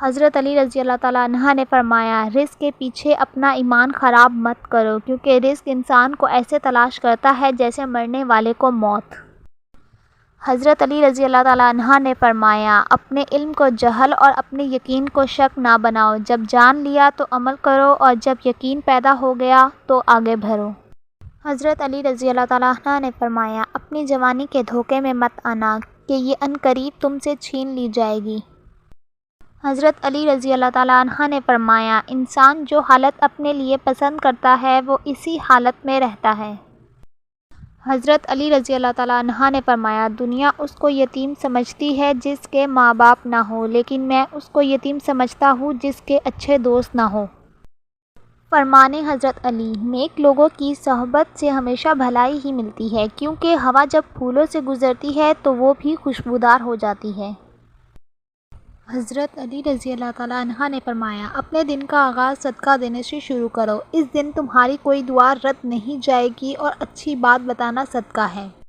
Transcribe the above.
حضرت علی رضی اللہ تعالیٰ عنہ نے فرمایا، رزق کے پیچھے اپنا ایمان خراب مت کرو، کیونکہ رزق انسان کو ایسے تلاش کرتا ہے جیسے مرنے والے کو موت۔ حضرت علی رضی اللہ تعالیٰ عنہ نے فرمایا، اپنے علم کو جہل اور اپنے یقین کو شک نہ بناؤ، جب جان لیا تو عمل کرو اور جب یقین پیدا ہو گیا تو آگے بڑھو۔ حضرت علی رضی اللہ تعالیٰ عنہ نے فرمایا، اپنی جوانی کے دھوکے میں مت آنا کہ یہ عنقریب تم سے چھین لی جائے گی۔ حضرت علی رضی اللہ تعالیٰ عنہ نے فرمایا، انسان جو حالت اپنے لیے پسند کرتا ہے وہ اسی حالت میں رہتا ہے۔ حضرت علی رضی اللہ تعالیٰ عنہ نے فرمایا، دنیا اس کو یتیم سمجھتی ہے جس کے ماں باپ نہ ہو، لیکن میں اس کو یتیم سمجھتا ہوں جس کے اچھے دوست نہ ہوں۔ فرمان حضرت علی، نیک لوگوں کی صحبت سے ہمیشہ بھلائی ہی ملتی ہے، کیونکہ ہوا جب پھولوں سے گزرتی ہے تو وہ بھی خوشبودار ہو جاتی ہے۔ حضرت علی رضی اللہ تعالیٰ عنہ نے فرمایا، اپنے دن کا آغاز صدقہ دینے سے شروع کرو، اس دن تمہاری کوئی دعا رد نہیں جائے گی اور اچھی بات بتانا صدقہ ہے۔